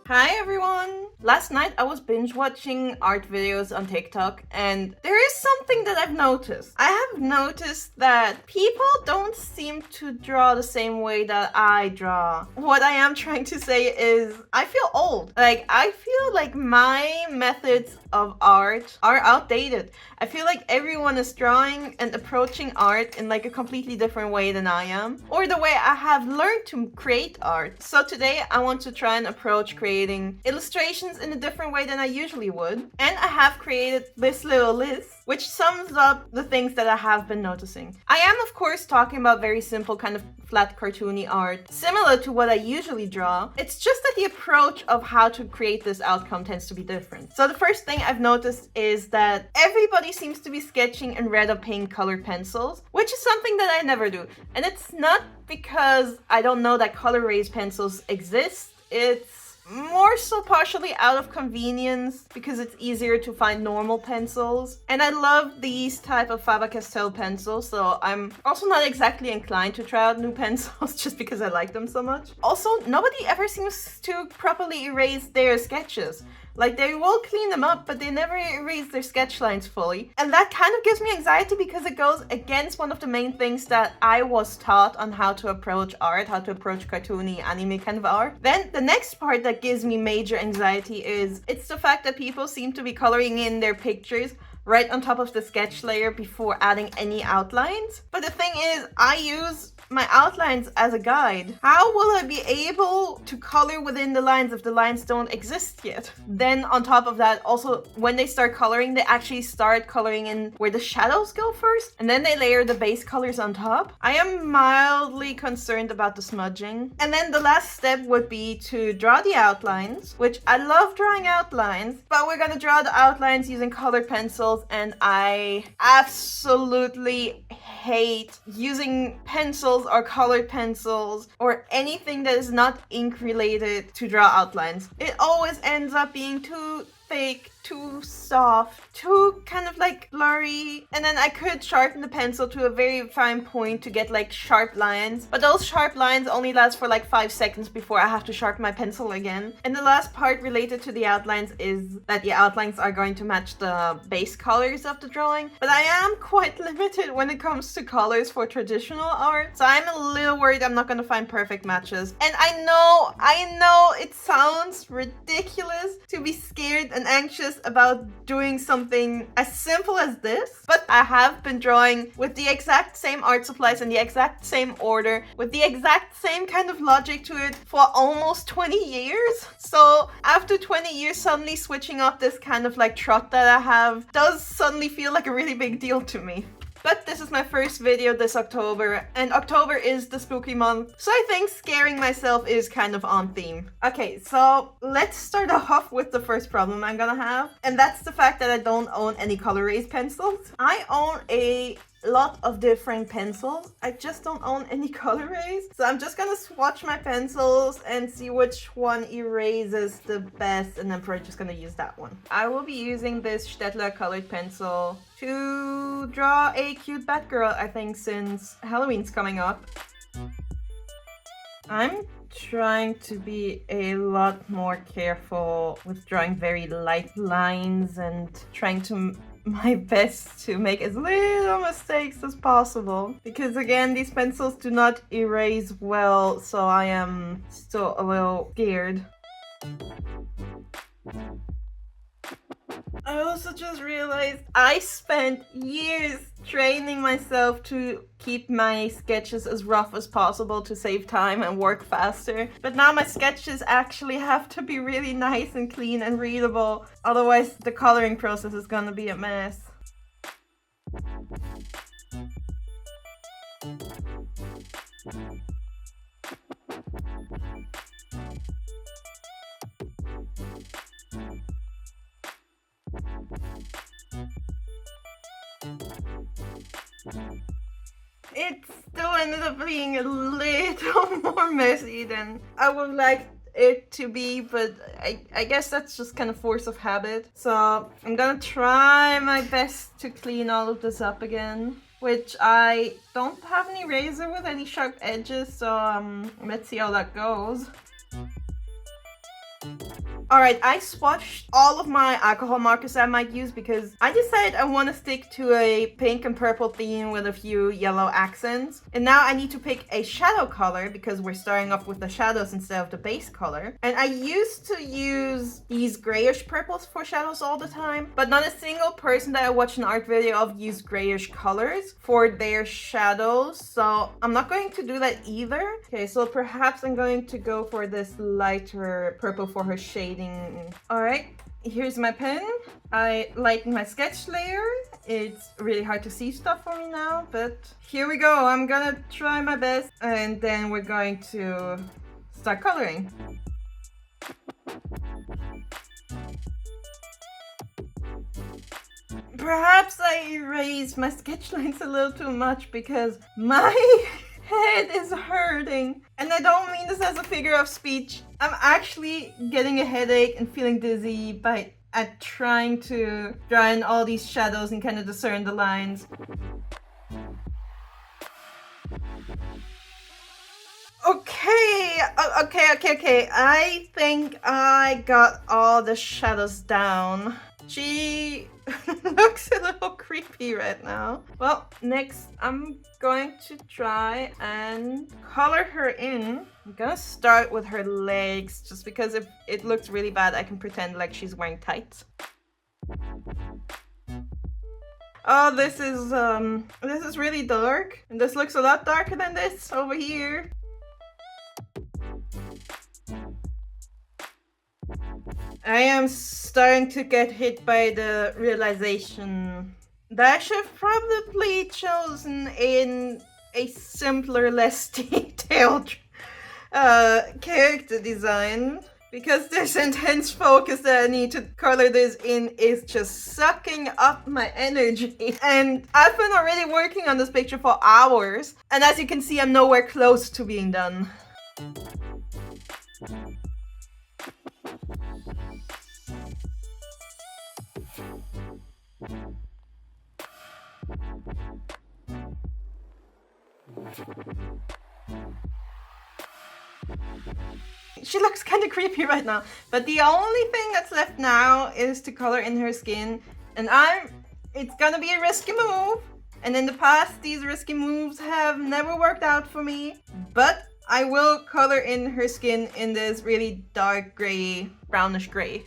Hi everyone! Last night I was binge watching art videos on TikTok and there is something that I've noticed. I have noticed that people don't seem to draw the same way that I draw. What I am trying to say is I feel old. I feel like my methods of art are outdated. I feel like everyone is drawing and approaching art in like a completely different way than I am, or the way I have learned to create art. So today I want to try and approach creating illustrations in a different way than I usually would. And I have created this little list which sums up the things that I have been noticing. I am of course talking about very simple kind of flat cartoony art, similar to what I usually draw. It's just that the approach of how to create this outcome tends to be different. So the first thing I've noticed is that everybody seems to be sketching in red or pink colored pencils, which is something that I never do. And it's not because I don't know that color raised pencils exist. It's more so partially out of convenience because it's easier to find normal pencils. And I love these type of Faber-Castell pencils, so I'm also not exactly inclined to try out new pencils just because I like them so much. Also, nobody ever seems to properly erase their sketches. Like, they will clean them up, but they never erase their sketch lines fully. And that kind of gives me anxiety because it goes against one of the main things that I was taught on how to approach art, how to approach cartoony anime kind of art. Then the next part that gives me major anxiety is it's the fact that people seem to be coloring in their pictures right on top of the sketch layer before adding any outlines. But the thing is, I use my outlines as a guide. How will I be able to color within the lines if the lines don't exist yet? Then on top of that, also when they start coloring, they actually start coloring in where the shadows go first, and then they layer the base colors on top. I am mildly concerned about the smudging. And then the last step would be to draw the outlines, which I love drawing outlines, but we're gonna draw the outlines using colored pencils, and I absolutely hate using pencils or colored pencils or anything that is not ink related to draw outlines. It always ends up being too thick, too soft, too kind of like blurry. And then I could sharpen the pencil to a very fine point to get like sharp lines, but those sharp lines only last for like 5 seconds before I have to sharpen my pencil again. And the last part related to the outlines is that the outlines are going to match the base colors of the drawing, but I am quite limited when it comes to colors for traditional art, so I'm a little worried I'm not going to find perfect matches. And I know it sounds ridiculous to be scared and anxious about doing something as simple as this, but I have been drawing with the exact same art supplies in the exact same order, with the exact same kind of logic to it for almost 20 years. So after 20 years, suddenly switching up this kind of like trot that I have does suddenly feel like a really big deal to me. But this is my first video this October, and October is the spooky month, so I think scaring myself is kind of on theme. Okay, so let's start off with the first problem I'm gonna have, and that's the fact that I don't own any color raised pencils. I own a lot of different pencils. I just don't own any color rays. So I'm just gonna swatch my pencils and see which one erases the best, and I'm probably just gonna use that one. I will be using this Staedtler colored pencil to draw a cute Batgirl, I think, since Halloween's coming up. I'm trying to be a lot more careful with drawing very light lines and trying to my best to make as little mistakes as possible, because again, these pencils do not erase well, so I am still a little scared. I also just realized I spent years training myself to keep my sketches as rough as possible to save time and work faster. But now my sketches actually have to be really nice and clean and readable. Otherwise, the coloring process is gonna be a mess. It still ended up being a little more messy than I would like it to be, but I guess that's just kind of force of habit. So I'm gonna try my best to clean all of this up again, which I don't have any razor with any sharp edges, so let's see how that goes. Alright, I swatched all of my alcohol markers I might use because I decided I want to stick to a pink and purple theme with a few yellow accents. And now I need to pick a shadow color because we're starting off with the shadows instead of the base color. And I used to use these grayish purples for shadows all the time, but not a single person that I watched an art video of used grayish colors for their shadows. So I'm not going to do that either. Okay, so perhaps I'm going to go for this lighter purple for her shading. Alright, here's my pen. I lighten my sketch layer. It's really hard to see stuff for me now, but here we go. I'm gonna try my best and then we're going to start coloring. Perhaps I erased my sketch lines a little too much because my head is hurting. And I don't mean this as a figure of speech. I'm actually getting a headache and feeling dizzy at trying to draw in all these shadows and kind of discern the lines. Okay. I think I got all the shadows down. She looks a little creepy right now. Well, next I'm going to try and color her in. I'm gonna start with her legs just because if it looks really bad, I can pretend like she's wearing tights. Oh, this is really dark. And this looks a lot darker than this over here. I am starting to get hit by the realization that I should have probably chosen in a simpler, less detailed character design, because this intense focus that I need to color this in is just sucking up my energy. And I've been already working on this picture for hours, and as you can see, I'm nowhere close to being done. She looks kind of creepy right now, but the only thing that's left now is to color in her skin, and it's gonna be a risky move, and in the past these risky moves have never worked out for me, but I will color in her skin in this really dark gray, brownish gray.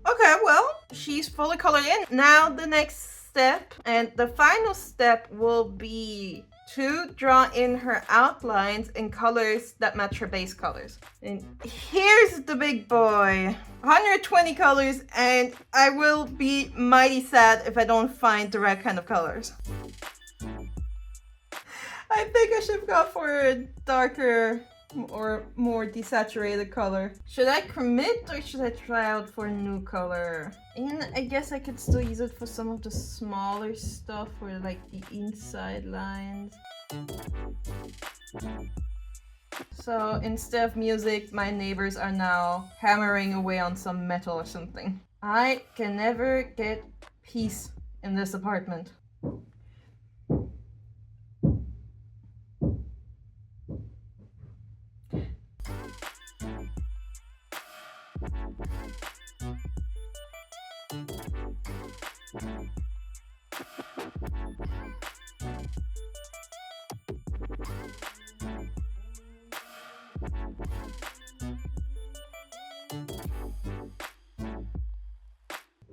Okay, well, she's fully colored in. Now the next step, and the final step, will be to draw in her outlines in colors that match her base colors. And here's the big boy. 120 colors, and I will be mighty sad if I don't find the right kind of colors. I think I should go for a darker or more desaturated color. Should I commit or should I try out for a new color? And I guess I could still use it for some of the smaller stuff or like the inside lines. So instead of music, my neighbors are now hammering away on some metal or something. I can never get peace in this apartment.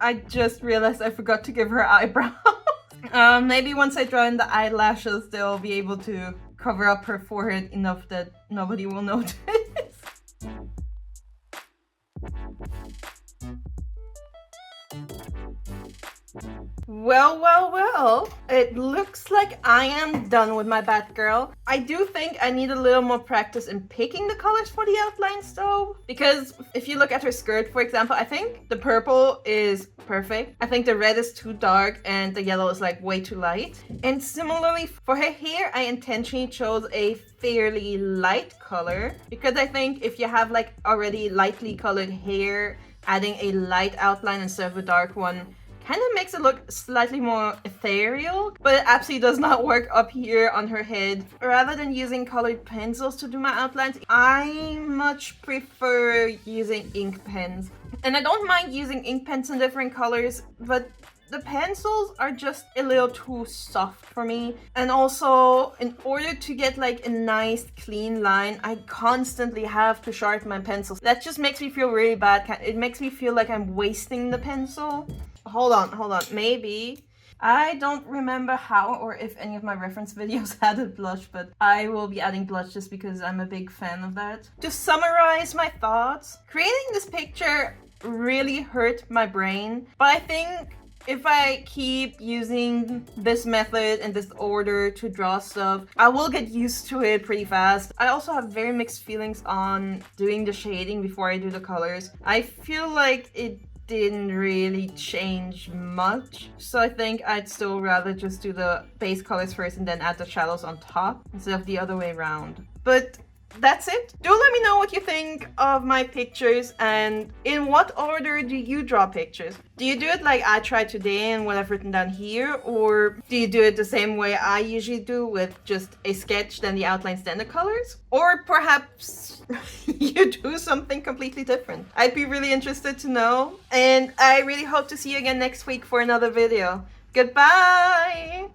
I just realized I forgot to give her eyebrows. Maybe once I draw in the eyelashes, they'll be able to cover up her forehead enough that nobody will notice. Well, it looks like I am done with my Batgirl. I do think I need a little more practice in picking the colors for the outlines though, because if you look at her skirt, for example, I think the purple is perfect. I think the red is too dark and the yellow is like way too light. And similarly for her hair, I intentionally chose a fairly light color because I think if you have like already lightly colored hair, adding a light outline instead of a dark one kind of makes it look slightly more ethereal, but it absolutely does not work up here on her head. Rather than using colored pencils to do my outlines, I much prefer using ink pens. And I don't mind using ink pens in different colors, but the pencils are just a little too soft for me. And also, in order to get like a nice clean line, I constantly have to sharpen my pencils. That just makes me feel really bad. It makes me feel like I'm wasting the pencil. Hold on. Maybe. I don't remember how or if any of my reference videos added blush, but I will be adding blush just because I'm a big fan of that. To summarize my thoughts, creating this picture really hurt my brain, but I think if I keep using this method and this order to draw stuff, I will get used to it pretty fast. I also have very mixed feelings on doing the shading before I do the colors. I feel like it didn't really change much, so I think I'd still rather just do the base colors first and then add the shadows on top instead of the other way around. But that's it. Do let me know what you think of my pictures and in what order do you draw pictures? Do you do it like I tried today and what I've written down here, or do you do it the same way I usually do with just a sketch, then the outlines, then the colors? Or perhaps you do something completely different. I'd be really interested to know, and I really hope to see you again next week for another video. Goodbye!